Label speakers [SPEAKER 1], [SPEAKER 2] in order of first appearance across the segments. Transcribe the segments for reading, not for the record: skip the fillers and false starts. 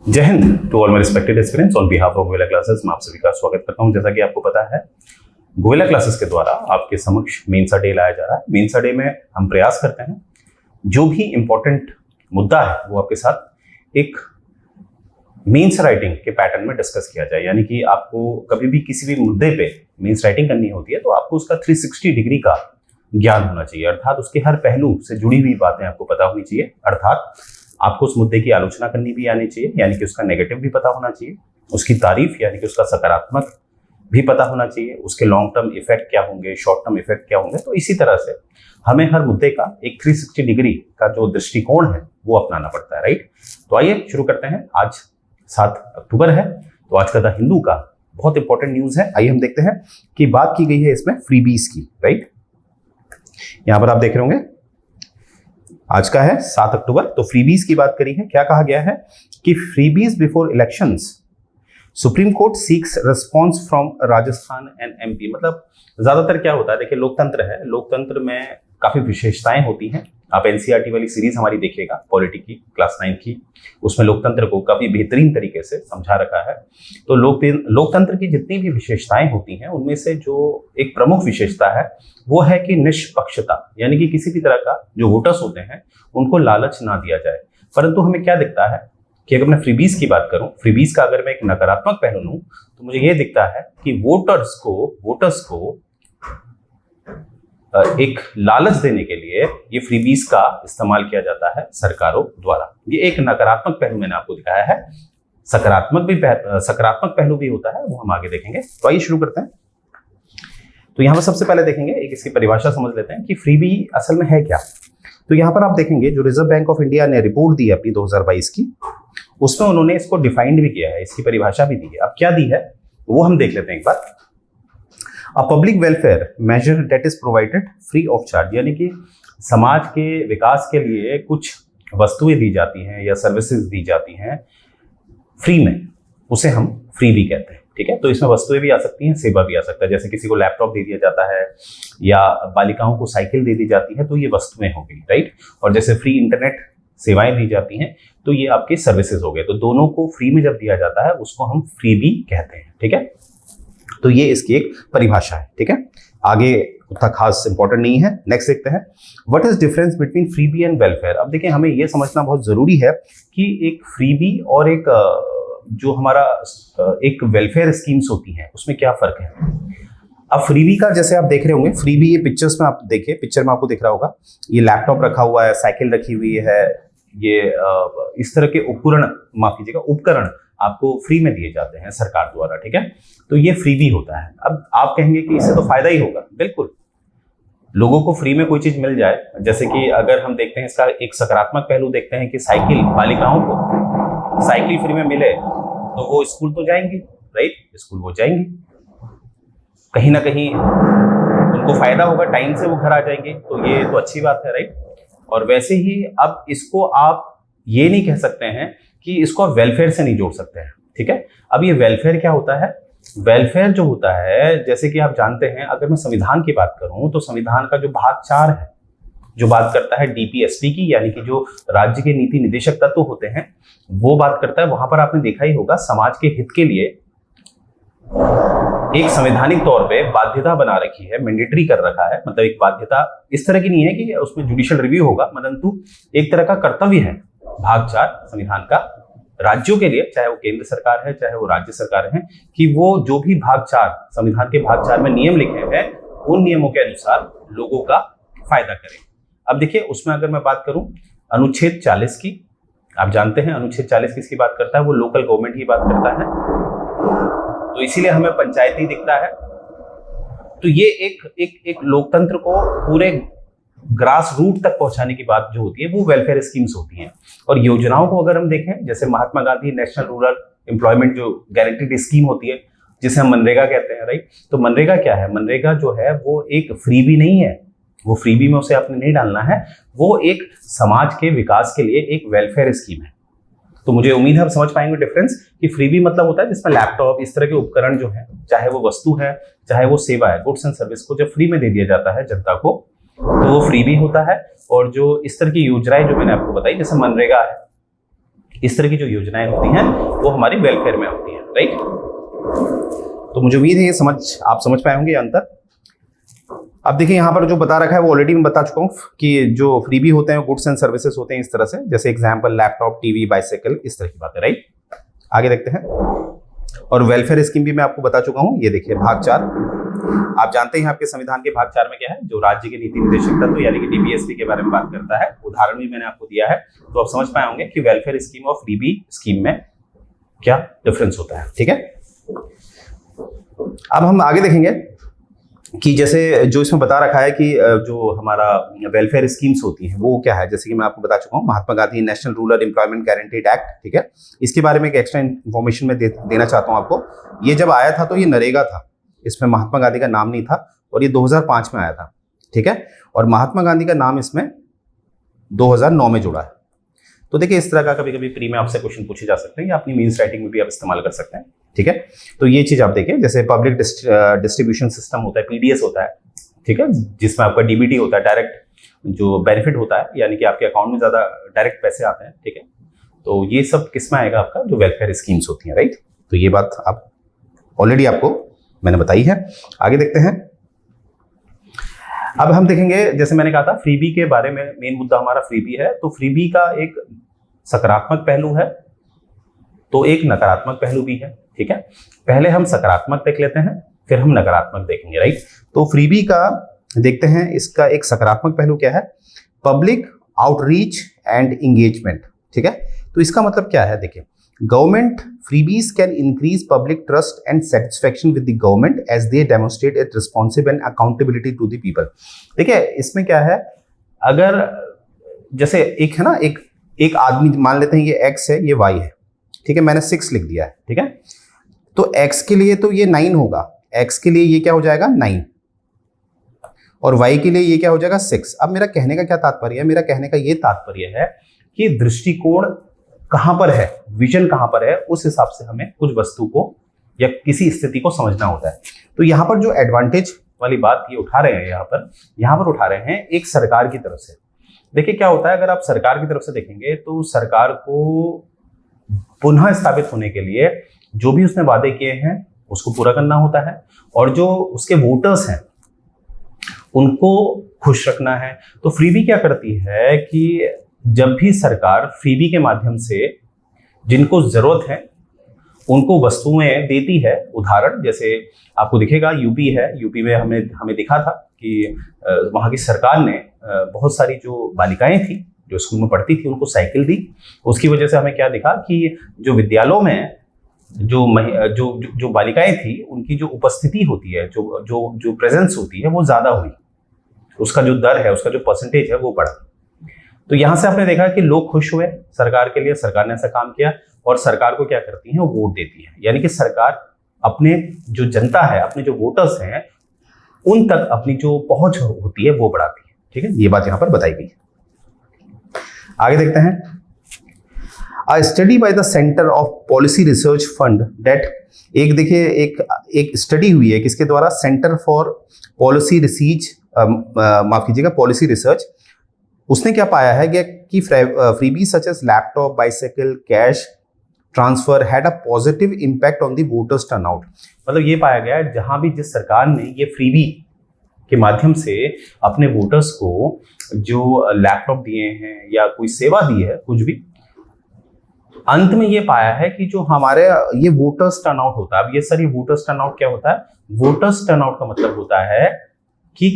[SPEAKER 1] जय Hind to all my respected aspirants on behalf of Goyla classes. मैं आप सभी का स्वागत करता हूं। जैसा कि आपको पता है, गोयला क्लासेस के द्वारा आपके समक्ष मेंसा डे लाया जा रहा है। मेंसा डे में हम प्रयास करते हैं जो भी इंपॉर्टेंट मुद्दा है वो आपके साथ एक मेंस राइटिंग के पैटर्न में डिस्कस किया जाए। यानी कि आपको कभी भी किसी भी मुद्दे पे मेंस राइटिंग करनी होती है तो आपको उसका 360 डिग्री का ज्ञान होना चाहिए, अर्थात उसके हर पहलू से जुड़ी हुई बातें आपको पता होनी चाहिए। अर्थात आपको उस मुद्दे की आलोचना करनी भी आनी चाहिए, यानी कि उसका नेगेटिव भी पता होना चाहिए, उसकी तारीफ यानी कि उसका सकारात्मक भी पता होना चाहिए, उसके लॉन्ग टर्म इफेक्ट क्या होंगे, शॉर्ट टर्म इफेक्ट क्या होंगे। तो इसी तरह से हमें हर मुद्दे का एक 360 डिग्री का जो दृष्टिकोण है वो अपनाना पड़ता है, राइट। तो आइए शुरू करते हैं। आज 7 अक्टूबर है, तो आज का द हिंदू का बहुत इंपॉर्टेंट न्यूज है। आइए हम देखते हैं कि बात की गई है इसमें फ्रीबीज की, राइट। यहां पर आप देख रहे होंगे आज का है 7 अक्टूबर, तो फ्रीबीज की बात करी है। क्या कहा गया है कि freebies before elections, Supreme Court seeks response from Rajasthan and MP. मतलब ज्यादातर क्या होता है, देखिए लोकतंत्र है, लोकतंत्र में काफी विशेषताएं होती हैं। आप एनसीईआरटी वाली सीरीज हमारी देखिएगा पॉलिटी की, क्लास 9 की, उसमें लोकतंत्र को काफी बेहतरीन तरीके से समझा रखा है। तो लोकतंत्र की जितनी भी विशेषताएं होती हैं उनमें से जो एक प्रमुख विशेषता है वो है कि निष्पक्षता, यानी कि किसी भी तरह का जो वोटर्स होते हैं उनको लालच ना दिया जाए। परंतु हमें क्या दिखता है कि अगर मैं फ्रीबीज की बात करूं, फ्रीबीज का अगर मैं एक नकारात्मक पहलू लूं तो मुझे ये दिखता है कि वोटर्स को एक लालच देने के लिए ये फ्रीबीज का इस्तेमाल किया जाता है सरकारों द्वारा। ये एक नकारात्मक पहलू मैंने आपको दिखाया है, सकारात्मक पहलू भी होता है, वो हम आगे देखेंगे। तो आइए शुरू करते हैं। तो यहाँ पर सबसे पहले देखेंगे, एक इसकी परिभाषा समझ लेते हैं कि फ्रीबी असल में है क्या। तो यहाँ पर आप देखेंगे जो रिजर्व बैंक ऑफ इंडिया ने रिपोर्ट दी है अपनी 2022 की, उसमें उन्होंने इसको डिफाइंड भी किया है, इसकी परिभाषा भी दी है। अब क्या दी है वो हम देख लेते हैं एक बार। A public welfare measure that is provided free of charge, यानी कि समाज के विकास के लिए कुछ वस्तुएं दी जाती हैं या सर्विसेज दी जाती हैं फ्री में, उसे हम फ्रीबी कहते हैं, ठीक है। तो इसमें वस्तुएं भी आ सकती हैं, सेवा भी आ सकता है। जैसे किसी को लैपटॉप दे दिया जाता है या बालिकाओं को साइकिल दे दी जाती है, तो ये वस्तुएं हो गई, राइट। और जैसे फ्री इंटरनेट सेवाएं दी जाती हैं तो ये आपके सर्विसेज हो गए। तो दोनों को फ्री में जब दिया जाता है उसको हम फ्रीबी कहते हैं, ठीक है। तो ये इसकी एक परिभाषा है, ठीक है। आगे उतना खास इंपॉर्टेंट नहीं है। नेक्स्ट देखते हैं, what is difference between freebie and welfare. अब देखिए हमें ये समझना बहुत जरूरी है कि एक फ्रीबी और एक जो हमारा एक वेलफेयर स्कीम्स होती हैं उसमें क्या फर्क है। अब फ्रीबी का जैसे आप देख रहे होंगे, फ्रीबी ये पिक्चर्स में आप देखिए, पिक्चर में आपको दिख रहा होगा, ये लैपटॉप रखा हुआ है, साइकिल रखी हुई है, ये इस तरह के उपकरण आपको फ्री में दिए जाते हैं सरकार द्वारा, ठीक है। तो ये फ्रीबी होता है। अब आप कहेंगे कि इससे तो फायदा ही होगा, बिल्कुल। लोगों को फ्री में कोई चीज मिल जाए, जैसे कि अगर हम देखते हैं इसका एक सकारात्मक पहलू देखते हैं कि साइकिल, बालिकाओं को साइकिल फ्री में मिले तो वो स्कूल तो जाएंगी, राइट, स्कूल वो जाएंगी, कहीं ना कहीं उनको फायदा होगा, टाइम से वो घर आ जाएंगे, तो ये तो अच्छी बात है, राइट। और वैसे ही अब इसको आप ये नहीं कह सकते हैं कि इसको आप वेलफेयर से नहीं जोड़ सकते हैं, ठीक है। अब ये वेलफेयर क्या होता है, वेलफेयर जो होता है, जैसे कि आप जानते हैं, अगर मैं संविधान की बात करूं तो संविधान का जो भाग 4 है, जो बात करता है डीपीएसपी की, यानी कि जो राज्य के नीति निदेशक तत्व होते हैं, वो बात करता है। वहां पर आपने देखा ही होगा समाज के हित के लिए एक संवैधानिक तौर पे बाध्यता बना रखी है, मैंडेटरी कर रखा है। मतलब एक बाध्यता इस तरह की नहीं है कि उसमें जुडिशियल रिव्यू होगा, परंतु एक तरह का कर्तव्य है भाग 4 संविधान का राज्यों के लिए, चाहे वो केंद्र सरकार है चाहे वो राज्य सरकार है, कि वो जो भी भाग 4 संविधान के भाग 4 में नियम लिखे हैं उन नियमों के अनुसार लोगों का फायदा करें। अब देखिए उसमें अगर मैं बात करूं अनुच्छेद 40 की, आप जानते हैं अनुच्छेद 40 किसकी बात करता है, वो लोकल गवर्नमेंट की बात करता है, तो इसीलिए हमें पंचायती दिखता है। तो ये एक लोकतंत्र को पूरे ग्रास रूट तक पहुंचाने की बात जो होती है वो वेलफेयर स्कीम्स होती हैं। और योजनाओं को अगर हम देखें, जैसे महात्मा गांधी नेशनल रूरल एम्प्लॉयमेंट जो गारंटीड स्कीम होती है, जिसे हम मनरेगा कहते हैं, राइट। तो मनरेगा क्या है, मनरेगा जो है वो एक फ्रीबी नहीं है, वो फ्रीबी में उसे आपने नहीं डालना है, वो एक समाज के विकास के लिए एक वेलफेयर स्कीम है। तो मुझे उम्मीद है आप समझ पाएंगे डिफरेंस कि फ्रीबी मतलब होता है जिसमें लैपटॉप, इस तरह के उपकरण जो है, चाहे वो वस्तु है चाहे वो सेवा है, गुड्स एंड सर्विस को जब फ्री में दे दिया जाता है जनता को, तो वो फ्रीबी होता है। और जो इस तरह की योजनाएं जो मैंने आपको बताई, जैसे मनरेगा है, इस तरह की जो योजनाएं होती हैं वो हमारी वेलफेयर में होती हैं, राइट। तो मुझे उम्मीद है ये आप समझ पाए होंगे अंतर। अब देखिए यहाँ पर जो बता रखा है वो ऑलरेडी मैं बता चुका हूँ कि जो फ्रीबी होते हैं गुड्स एंड सर्विसेज होते हैं इस तरह से, जैसे एग्जांपल लैपटॉप, टीवी, बाइसाइकिल, इस तरह की बातें, राइट। आगे देखते हैं। और वेलफेयर स्कीम भी मैं आपको बता चुका हूँ। ये देखिए भाग 4, आप जानते हैं आपके संविधान के भाग 4 में क्या है, जो राज्य के नीति निर्देशक तत्व यानी कि डीबीएसपी के बारे में बात करता है। उदाहरण भी मैंने आपको दिया है, तो आप समझ पाए होंगे कि वेलफेयर स्कीम और फ्रीबी स्कीम में क्या डिफरेंस होता है, ठीक है। अब हम आगे देखेंगे कि जैसे जो इसमें बता रखा है कि जो हमारा वेलफेयर स्कीम्स होती हैं वो क्या है, जैसे कि मैं आपको बता चुका हूँ Mahatma Gandhi national rural employment guaranteed act, ठीक है। इसके बारे में एक एक्स्ट्रा इन्फॉर्मेशन मैं देना चाहता हूँ आपको। ये जब आया था तो ये नरेगा था, इसमें महात्मा गांधी का नाम नहीं था, और ये 2005 में आया था, ठीक है। और महात्मा गांधी का नाम इसमें 2009 में जुड़ा है। तो देखिए इस तरह का कभी कभी प्री में आपसे क्वेश्चन पूछे जा सकते हैं या अपनी मीन्स राइटिंग में भी आप इस्तेमाल कर सकते हैं, ठीक है। तो ये चीज आप देखिए, जैसे पब्लिक डिस्ट्रीब्यूशन सिस्टम होता है, पीडीएस होता है, ठीक है, जिसमें आपका डीबीटी होता है, डायरेक्ट जो बेनिफिट होता है, यानी कि आपके अकाउंट में ज्यादा डायरेक्ट पैसे आते हैं, ठीक है। तो ये सब किस में आएगा, आपका जो वेलफेयर स्कीम्स होती हैं, राइट। तो ये बात आप ऑलरेडी आपको मैंने बताई है। आगे देखते हैं। अब हम देखेंगे, जैसे मैंने कहा था फ्रीबी के बारे में, मेन मुद्दा हमारा फ्रीबी है। तो फ्रीबी का एक सकारात्मक पहलू है तो एक नकारात्मक पहलू भी है, ठीक है। पहले हम सकारात्मक देख लेते हैं, फिर हम नकारात्मक देखेंगे, राइट। तो फ्रीबी का देखते हैं, इसका एक सकारात्मक पहलू क्या है, पब्लिक आउटरीच एंड एंगेजमेंट, ठीक है। तो इसका मतलब क्या है, देखिए government freebies can increase public trust and satisfaction with the government as they demonstrate its responsive and accountability to the people। देखिए इसमें क्या है, अगर जैसे एक है ना, एक आदमी मान लेते हैं ये x है, ये y है, ठीक है, मैंने 6 लिख दिया है, ठीक है। तो x के लिए तो ये 9 होगा, x के लिए ये क्या हो जाएगा 9, और y के लिए ये क्या हो जाएगा 6। अब मेरा कहने का क्या तात्पर्य है, मेरा कहने का ये तात्पर्य है कि दृष्टिकोण कहां पर है, विजन कहां पर है, उस हिसाब से हमें कुछ वस्तु को या किसी स्थिति को समझना होता है। तो यहां पर जो एडवांटेज वाली बात ये उठा रहे हैं, यहां पर उठा रहे हैं एक सरकार की तरफ से। देखिए क्या होता है, अगर आप सरकार की तरफ से देखेंगे तो सरकार को पुनः स्थापित होने के लिए जो भी उसने वादे किए हैं उसको पूरा करना होता है, और जो उसके वोटर्स हैं उनको खुश रखना है। तो फ्रीबी क्या करती है कि जब भी सरकार फ्रीबी के माध्यम से जिनको जरूरत है उनको वस्तुएं देती है, उदाहरण जैसे आपको दिखेगा यूपी है, यूपी में हमें दिखा था कि वहां की सरकार ने बहुत सारी जो बालिकाएं थी जो स्कूल में पढ़ती थी उनको साइकिल दी। उसकी वजह से हमें क्या दिखा कि जो विद्यालयों में जो बालिकाएं थी उनकी जो उपस्थिति होती है, जो प्रेजेंस होती है वो ज्यादा हुई, उसका जो दर है, उसका जो परसेंटेज है वो बढ़ा। तो यहां से आपने देखा कि लोग खुश हुए सरकार के लिए, सरकार ने ऐसा काम किया, और सरकार को क्या करती है, वो वोट देती है। यानी कि सरकार अपने जो जनता है, अपने जो वोटर्स हैं, उन तक अपनी जो पहुंच होती है वो बढ़ाती है, ठीक है। ये बात यहां पर बताई गई। आगे देखते हैं। A study by the Center of Policy Research Fund that एक स्टडी हुई है किसके द्वारा, सेंटर फॉर पॉलिसी रिसर्च, माफ कीजिएगा पॉलिसी रिसर्च। उसने क्या पाया है कि freebie such as laptop, bicycle, cash transfer had a positive impact on the voters turnout. मतलब ये पाया गया है जहां भी जिस सरकार ने ये फ्रीबी के माध्यम से अपने वोटर्स को जो लैपटॉप दिए हैं या कोई सेवा दी है, कुछ भी, अंत में ये पाया है कि जो हमारे ये वोटर्स टर्नआउट होता है। अब ये सर, ये वोटर्स टर्नआउट क्या होता है, वोटर्स टर्नआउट का मतलब होता है कि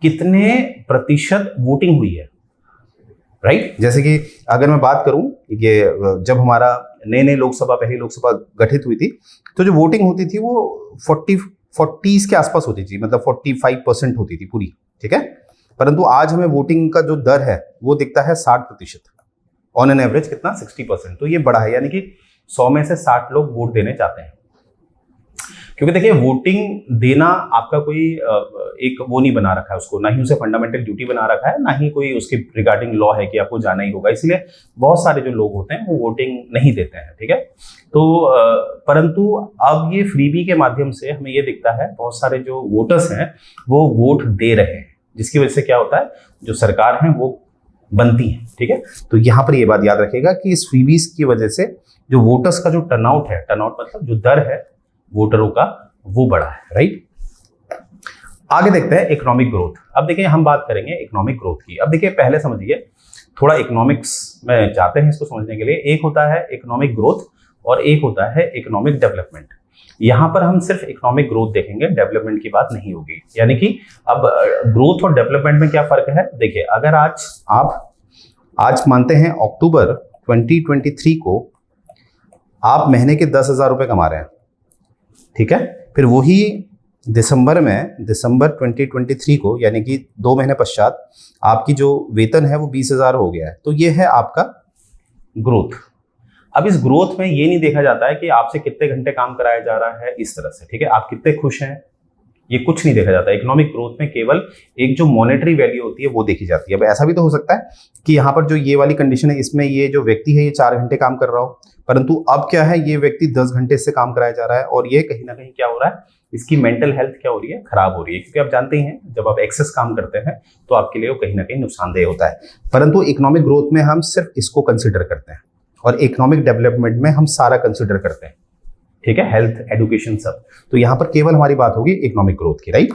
[SPEAKER 1] कितने प्रतिशत वोटिंग हुई है, राइट। जैसे कि अगर मैं बात करूं, ये जब हमारा नए लोकसभा, पहली लोकसभा गठित हुई थी, तो जो वोटिंग होती थी वो 40 के आसपास होती थी, मतलब 45% होती थी पूरी, ठीक है। परंतु आज हमें वोटिंग का जो दर है वो दिखता है 60%, ऑन एन एवरेज कितना, 60%। तो ये बड़ा है, यानी कि 100 में से 60 लोग वोट देने चाहते हैं। क्योंकि देखिए वोटिंग देना आपका कोई एक वो नहीं बना रखा है उसको, ना ही उसे फंडामेंटल ड्यूटी बना रखा है, ना ही कोई उसके रिगार्डिंग लॉ है कि आपको जाना ही होगा। इसलिए बहुत सारे जो लोग होते हैं वो वोटिंग नहीं देते हैं, ठीक है। तो परंतु अब ये फ्रीबी के माध्यम से हमें ये दिखता है बहुत सारे जो वोटर्स हैं वो वोट दे रहे हैं, जिसकी वजह से क्या होता है, जो सरकार है वो बनती हैं, ठीक है। तो यहाँ पर ये बात याद रखिएगा कि इस फ्रीबीज की वजह से जो वोटर्स का जो टर्नआउट है, टर्नआउट मतलब जो दर है वोटरों का, वो बढ़ा है, राइट। आगे देखते हैं इकोनॉमिक ग्रोथ। अब देखिए हम बात करेंगे इकोनॉमिक ग्रोथ की। अब देखिए पहले समझिए, थोड़ा इकोनॉमिक्स में जाते हैं इसको समझने के लिए। एक होता है इकोनॉमिक ग्रोथ और एक होता है इकोनॉमिक डेवलपमेंट। यहाँ पर हम सिर्फ इकोनॉमिक ग्रोथ देखेंगे, डेवलपमेंट की बात नहीं होगी। यानी कि अब ग्रोथ और डेवलपमेंट में क्या फर्क है, देखिए अगर आज मानते हैं अक्टूबर 2023 को आप महीने के 10,000 रुपये कमा रहे हैं, ठीक है। फिर वही दिसंबर 2023 को, यानी कि 2 महीने पश्चात आपकी जो वेतन है वो 20,000 हो गया है। तो ये है आपका ग्रोथ। अब इस ग्रोथ में ये नहीं देखा जाता है कि आपसे कितने घंटे काम कराया जा रहा है इस तरह से, ठीक है, आप कितने खुश हैं, ये कुछ नहीं देखा जाता। इकोनॉमिक ग्रोथ में केवल एक जो मॉनेटरी वैल्यू होती है वो देखी जाती है। अब ऐसा भी तो हो सकता है कि यहाँ पर जो ये वाली कंडीशन है, इसमें ये जो व्यक्ति है ये 4 घंटे काम कर रहा हो, परंतु अब क्या है, ये व्यक्ति 10 घंटे से काम कराया जा रहा है और ये कहीं ना कहीं क्या हो रहा है, इसकी मेंटल हेल्थ क्या हो रही है, खराब हो रही है। क्योंकि आप जानते हैं जब आप एक्सेस काम करते हैं तो आपके लिए वो कहीं ना कहीं नुकसानदेह होता है। परंतु इकोनॉमिक ग्रोथ में हम सिर्फ इसको कंसिडर करते हैं और इकोनॉमिक डेवलपमेंट में हम सारा कंसिडर करते हैं, ठीक है, हेल्थ, एजुकेशन, सब। तो यहाँ पर केवल हमारी बात होगी इकोनॉमिक ग्रोथ की, राइट।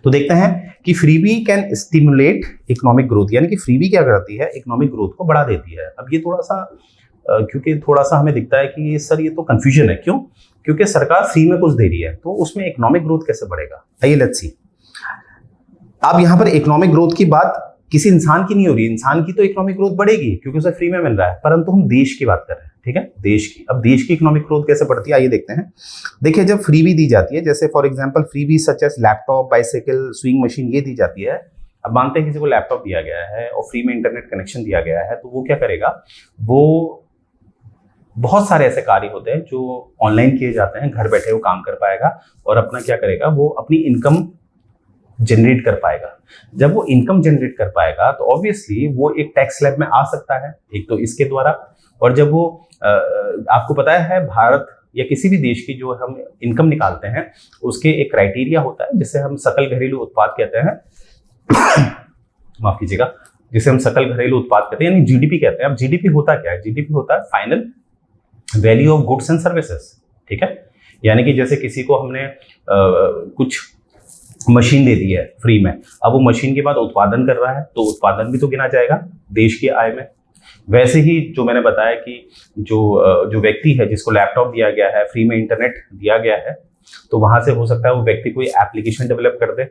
[SPEAKER 1] तो देखते हैं कि freebie can stimulate economic growth, यानी कि फ्रीबी क्या करती है, इकोनॉमिक ग्रोथ को बढ़ा देती है। अब ये थोड़ा सा क्योंकि थोड़ा सा हमें दिखता है कि सर ये तो कंफ्यूजन है, क्यों, क्योंकि सरकार फ्री में कुछ दे रही है तो उसमें इकोनॉमिक ग्रोथ कैसे बढ़ेगा। आइए लेट्स सी। अब यहाँ पर इकोनॉमिक ग्रोथ की बात किसी इंसान की नहीं हो रही, इंसान की तो इकोनॉमिक ग्रोथ बढ़ेगी क्योंकि उसे फ्री में मिल रहा है, परंतु हम देश की बात कर रहे हैं, ठीक है, देश की। अब देश की इकोनॉमिक ग्रोथ कैसे बढ़ती है, आइए देखते हैं। देखिए जब फ्रीबी दी जाती है, जैसे for example freebie such as laptop, bicycle, sewing machine, ये दी जाती है। अब मानते हैं किसी को लैपटॉप दिया गया है और फ्री में इंटरनेट कनेक्शन दिया गया है, तो वो क्या करेगा, वो बहुत सारे ऐसे कार्य होते हैं जो ऑनलाइन किए जाते हैं, घर बैठे वो काम कर पाएगा और अपना क्या करेगा, वो अपनी इनकम जनरेट कर पाएगा। जब वो इनकम जनरेट कर पाएगा तो ऑब्वियसली वो एक टैक्स स्लैब में आ सकता है, एक तो इसके द्वारा, और जब वो आपको पता है भारत या किसी भी देश की जो हम इनकम निकालते हैं उसके एक क्राइटेरिया होता है जिसे हम सकल घरेलू उत्पाद कहते हैं माफ कीजिएगा, जिसे हम सकल घरेलू उत्पाद कहते हैं, यानी जीडीपी कहते हैं। अब जीडीपी होता क्या है, जीडीपी होता है final value of goods and services, ठीक है। यानी कि जैसे किसी को हमने कुछ मशीन दे दी है फ्री में, अब वो मशीन के बाद उत्पादन कर रहा है तो उत्पादन भी तो गिना जाएगा देश की आय में। वैसे ही जो मैंने बताया कि जो व्यक्ति है जिसको लैपटॉप दिया गया है, फ्री में इंटरनेट दिया गया है, तो वहां से हो सकता है वो व्यक्ति कोई एप्लीकेशन डेवलप कर दे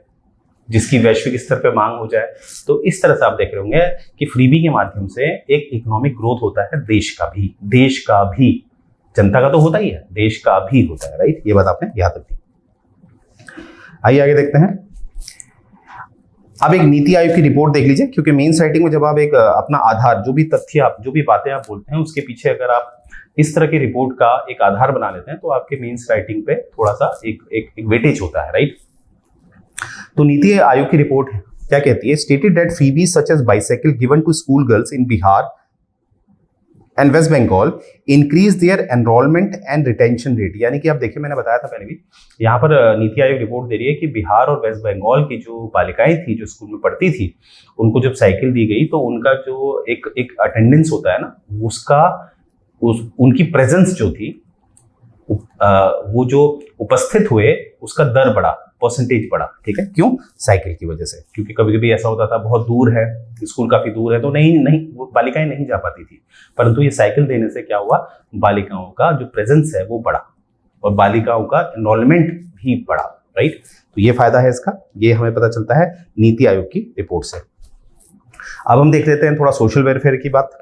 [SPEAKER 1] जिसकी वैश्विक स्तर पर मांग हो जाए। तो इस तरह से आप देख रहे होंगे कि फ्रीबी के माध्यम से एक इकोनॉमिक ग्रोथ होता है देश का भी, जनता का तो होता ही है, देश का भी होता है, राइट। ये बात आपने याद रखी। आइए आगे देखते हैं। अब एक नीति आयोग की रिपोर्ट देख लीजिए, क्योंकि मेंस राइटिंग में जब आप एक अपना आधार, जो भी तथ्य आप, जो भी बातें आप बोलते हैं उसके पीछे अगर आप इस तरह की रिपोर्ट का एक आधार बना लेते हैं तो आपके मेंस राइटिंग पे थोड़ा सा एक वेटेज होता है, राइट। तो नीति आयोग की रिपोर्ट क्या कहती है, stated that freebies such as bicycle given to school girls in Bihar and West Bengal increase their enrolment and retention rate. यानी कि आप देखिए, मैंने बताया था पहले भी, यहाँ पर नीति आयोग रिपोर्ट दे रही है कि बिहार और वेस्ट बंगाल की जो बालिकाएं थी जो स्कूल में पढ़ती थी, उनको जब साइकिल दी गई तो उनका जो एक अटेंडेंस होता है ना, उसका उनकी प्रेजेंस जो थी, वो जो उपस्थित हुए उसका दर बढ़ा, परसेंटेज बढ़ा, ठीक है। क्यों, साइकिल की वजह से। क्योंकि कभी कभी ऐसा होता था बहुत दूर है, स्कूल काफी दूर है, तो नहीं वो बालिकाएं नहीं जा पाती थी, परंतु ये साइकिल देने से क्या हुआ, बालिकाओं का जो प्रेजेंस है वो बढ़ा और बालिकाओं का एनरोलमेंट भी बढ़ा, राइट। तो ये फायदा है इसका, ये हमें पता चलता है नीति आयोग की रिपोर्ट से। अब हम देख लेते हैं थोड़ा सोशल वेलफेयर की बात।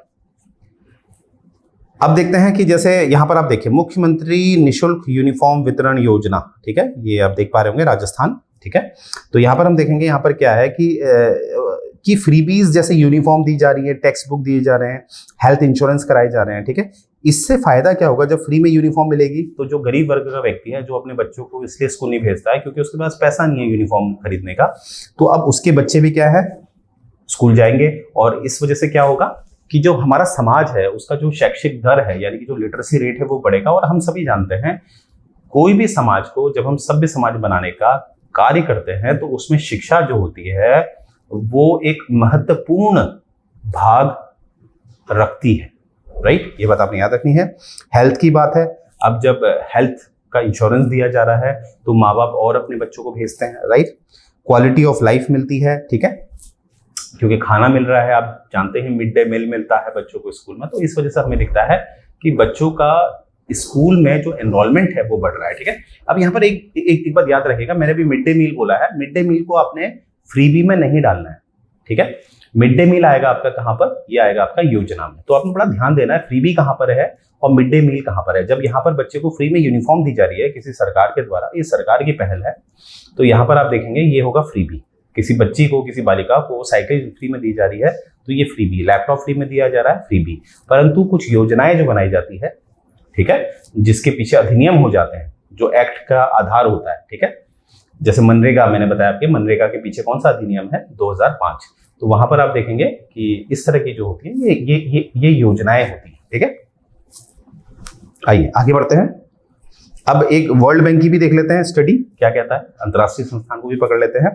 [SPEAKER 1] अब देखते हैं कि जैसे यहाँ पर आप देखिए, मुख्यमंत्री निशुल्क यूनिफॉर्म वितरण योजना, ठीक है, ये आप देख पा रहे होंगे राजस्थान, ठीक है। तो यहाँ पर हम देखेंगे, यहाँ पर क्या है कि फ्रीबीज जैसे यूनिफॉर्म दी जा रही है, टेक्स्ट बुक दिए जा रहे हैं, हेल्थ इंश्योरेंस कराए जा रहे हैं, ठीक है। इससे फायदा क्या होगा, जब फ्री में यूनिफॉर्म मिलेगी तो जो गरीब वर्ग का व्यक्ति है जो अपने बच्चों को इसलिए स्कूल नहीं भेजता है क्योंकि उसके पास पैसा नहीं है यूनिफॉर्म खरीदने का, तो अब उसके बच्चे भी क्या है, स्कूल जाएंगे। और इस वजह से क्या होगा कि जो हमारा समाज है उसका जो शैक्षिक दर है, यानी कि जो लिटरेसी रेट है वो बढ़ेगा। और हम सभी जानते हैं, कोई भी समाज को जब हम सभ्य समाज बनाने का कार्य करते हैं तो उसमें शिक्षा जो होती है वो एक महत्वपूर्ण भाग रखती है, राइट। ये बात आपने याद रखनी है। हेल्थ की बात है, अब जब हेल्थ का इंश्योरेंस दिया जा रहा है तो माँ बाप और अपने बच्चों को भेजते हैं, राइट। क्वालिटी ऑफ लाइफ मिलती है, ठीक है, क्योंकि खाना मिल रहा है। आप जानते हैं मिड डे मील मिलता है बच्चों को स्कूल में, तो इस वजह से हमें दिखता है कि बच्चों का स्कूल में जो एनरोलमेंट है वो बढ़ रहा है, ठीक है। अब यहाँ पर एक बात याद रखिएगा, मैंने भी मिड डे मील बोला है, मिड डे मील को आपने फ्रीबी में नहीं डालना है, ठीक है। मिड डे मील आएगा आपका कहाँ पर, ये आएगा आपका योजना में। तो आपने बड़ा ध्यान देना है फ्रीबी कहाँ पर है और मिड डे मील कहाँ पर है। जब यहाँ पर बच्चे को फ्री में यूनिफॉर्म दी जा रही है किसी सरकार के द्वारा, ये सरकार की पहल है, तो यहाँ पर आप देखेंगे ये होगा फ्रीबी। किसी बच्ची को, किसी बालिका को साइकिल फ्री में दी जा रही है तो ये फ्रीबी। लैपटॉप फ्री में दिया जा रहा है, फ्रीबी। परंतु कुछ योजनाएं जो बनाई जाती है, ठीक है, जिसके पीछे अधिनियम हो जाते हैं, जो एक्ट का आधार होता है, ठीक है। जैसे मनरेगा, मैंने बताया आपके मनरेगा के पीछे कौन सा अधिनियम है, 2005। तो वहां पर आप देखेंगे कि इस तरह की जो होती है ये योजनाएं होती हैं, ठीक है। आइए आगे बढ़ते हैं। अब एक वर्ल्ड बैंक की भी देख लेते हैं स्टडी क्या कहता है, अंतर्राष्ट्रीय संस्थान को भी पकड़ लेते हैं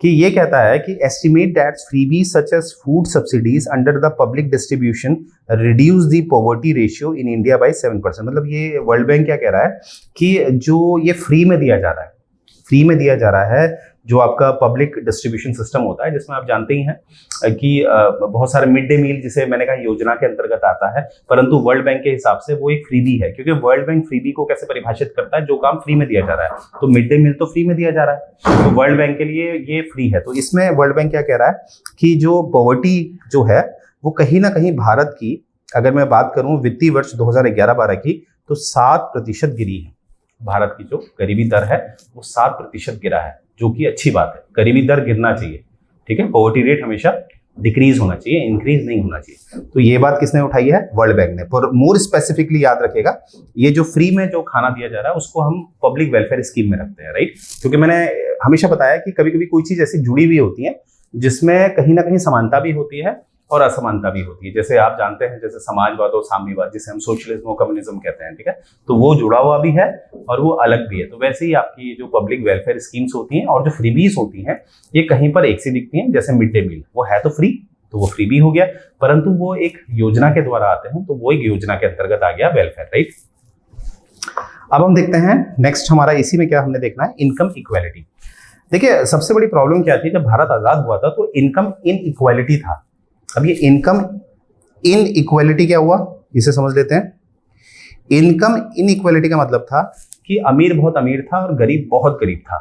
[SPEAKER 1] कि ये कहता है कि estimate that freebies such as food subsidies under the public distribution reduce the poverty ratio in India by 7%। मतलब ये वर्ल्ड बैंक क्या कह रहा है कि जो ये फ्री में दिया जा रहा है, फ्री में दिया जा रहा है, जो आपका पब्लिक डिस्ट्रीब्यूशन सिस्टम होता है, जिसमें आप जानते ही हैं कि बहुत सारे मिड डे मील, जिसे मैंने कहा योजना के अंतर्गत आता है, परंतु वर्ल्ड बैंक के हिसाब से वो एक फ्रीबी है, क्योंकि वर्ल्ड बैंक फ्रीबी को कैसे परिभाषित करता है, जो काम फ्री में दिया जा रहा है। तो मिड डे मील तो फ्री में दिया जा रहा है, तो वर्ल्ड बैंक के लिए ये फ्री है। तो इसमें वर्ल्ड बैंक क्या कह रहा है कि जो पॉवर्टी जो है वो कहीं ना कहीं भारत की, अगर मैं बात करूं वित्तीय वर्ष 2011-12 की, तो 7% गिरी है। भारत की जो गरीबी दर है वो 7% गिरा है, जो कि अच्छी बात है। गरीबी दर गिरना चाहिए, ठीक है। पॉवर्टी रेट हमेशा डिक्रीज होना चाहिए, इंक्रीज नहीं होना चाहिए। तो ये बात किसने उठाई है, वर्ल्ड बैंक ने। पर मोर स्पेसिफिकली याद रखेगा, ये जो फ्री में जो खाना दिया जा रहा है उसको हम पब्लिक वेलफेयर स्कीम में रखते हैं, राइट। क्योंकि मैंने हमेशा बताया कि कभी कभी कोई चीज ऐसी जुड़ी हुई होती है जिसमें कहीं ना कहीं समानता भी होती है और असमानता भी होती है। जैसे आप जानते हैं, जैसे समाजवाद और साम्यवाद, जिसे हम सोशलिज्म और कम्युनिज्म कहते हैं, ठीक है, तो वो जुड़ा हुआ भी है और वो अलग भी है। तो वैसे ही आपकी जो पब्लिक वेलफेयर स्कीम्स होती हैं और जो फ्रीबीज होती हैं, ये कहीं पर एक सी दिखती हैं। जैसे मिड डे मील, वो है तो फ्री, तो वो फ्रीबी हो गया, परंतु वो एक योजना के द्वारा आते हैं, तो वो एक योजना के अंतर्गत आ गया वेलफेयर, राइट। अब हम देखते हैं नेक्स्ट, हमारा इसी में क्या हमने देखना है, इनकम इक्वालिटी। देखिए सबसे बड़ी प्रॉब्लम क्या थी, जब भारत आजाद हुआ था तो इनकम इनइक्वालिटी था। अब ये इनकम इनइक्वालिटी क्या हुआ, इसे समझ लेते हैं। इनकम इनइक्वालिटी का मतलब था कि अमीर बहुत अमीर था और गरीब बहुत गरीब था,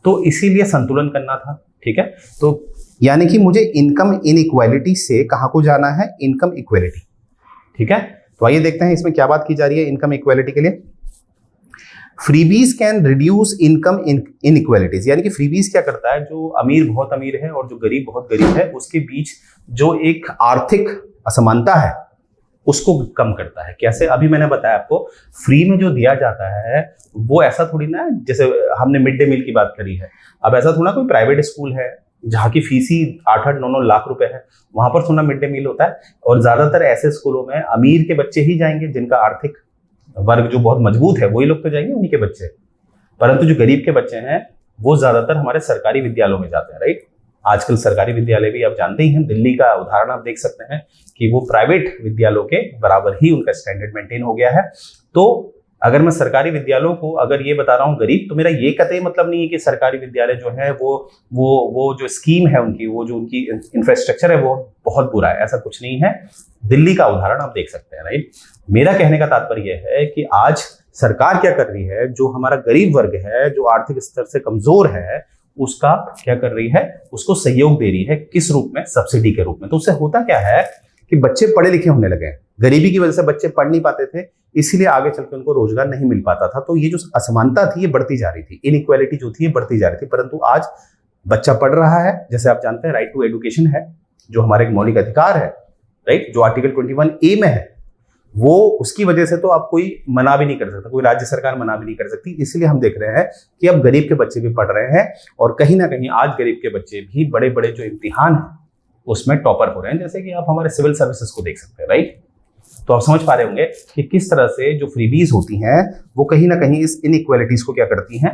[SPEAKER 1] तो इसीलिए संतुलन करना था, ठीक है। तो यानी कि मुझे इनकम इनइक्वालिटी से कहां को जाना है, इनकम इक्वालिटी, ठीक है। तो आइए देखते हैं इसमें क्या बात की जा रही है इनकम इक्वालिटी के लिए। Freebies can reduce income inequalities, यानी कि फ्रीबीज क्या करता है, जो अमीर बहुत अमीर है और जो गरीब बहुत गरीब है, उसके बीच जो एक आर्थिक असमानता है उसको कम करता है। कैसे, अभी मैंने बताया आपको, फ्री में जो दिया जाता है वो ऐसा थोड़ी ना, जैसे हमने मिड डे मील की बात करी है, अब ऐसा थोड़ा कोई प्राइवेट स्कूल है जहाँ की फीस ही 8-8, 9-9 लाख रुपए है, वहां पर थोड़ा मिड डे मील होता है। और ज्यादातर ऐसे स्कूलों में अमीर के बच्चे ही जाएंगे, जिनका आर्थिक वर्ग जो बहुत मजबूत है वही लोग तो जाएंगे, उन्हीं के बच्चे। परंतु जो गरीब के बच्चे हैं वो ज्यादातर हमारे सरकारी विद्यालयों में जाते हैं, राइट। आजकल सरकारी विद्यालय भी आप जानते ही हैं, दिल्ली का उदाहरण आप देख सकते हैं कि वो प्राइवेट विद्यालयों के बराबर ही उनका स्टैंडर्ड मेंटेन हो गया है। तो अगर मैं सरकारी विद्यालयों को अगर ये बता रहा हूँ गरीब, तो मेरा ये कतई मतलब नहीं है कि सरकारी विद्यालय जो है वो जो स्कीम है उनकी, वो जो उनकी इंफ्रास्ट्रक्चर है वो बहुत बुरा है, ऐसा कुछ नहीं है। दिल्ली का उदाहरण आप देख सकते हैं, राइट। मेरा कहने का तात्पर्य है कि आज सरकार क्या कर रही है, जो हमारा गरीब वर्ग है, जो आर्थिक स्तर से कमजोर है, उसका क्या कर रही है, उसको सहयोग दे रही है। किस रूप में, सब्सिडी के रूप में। तो उससे होता क्या है कि बच्चे पढ़े लिखे होने लगे हैं। गरीबी की वजह से बच्चे पढ़ नहीं पाते थे, इसीलिए आगे चलकर उनको रोजगार नहीं मिल पाता था। तो ये जो असमानता थी ये बढ़ती जा रही थी, इनइक्वालिटी जो थी ये बढ़ती जा रही थी। परंतु आज बच्चा पढ़ रहा है, जैसे आप जानते हैं राइट टू एजुकेशन है, जो हमारे एक मौलिक अधिकार है, राइट, जो आर्टिकल 21A में है, वो उसकी वजह से तो आप कोई मना भी नहीं कर सकता, कोई राज्य सरकार मना भी नहीं कर सकती। इसलिए हम देख रहे हैं कि अब गरीब के बच्चे भी पढ़ रहे हैं और कहीं ना कहीं आज गरीब के बच्चे भी बड़े बड़े जो इम्तिहान है उसमें टॉपर हो रहे हैं। जैसे कि आप हमारे सिविल सर्विसेज को देख सकते हैं, राइट। तो आप समझ पा रहे होंगे कि किस तरह से जो फ्रीबीज होती हैं वो कहीं ना कहीं इस इनइक्वालिटीज को क्या करती हैं,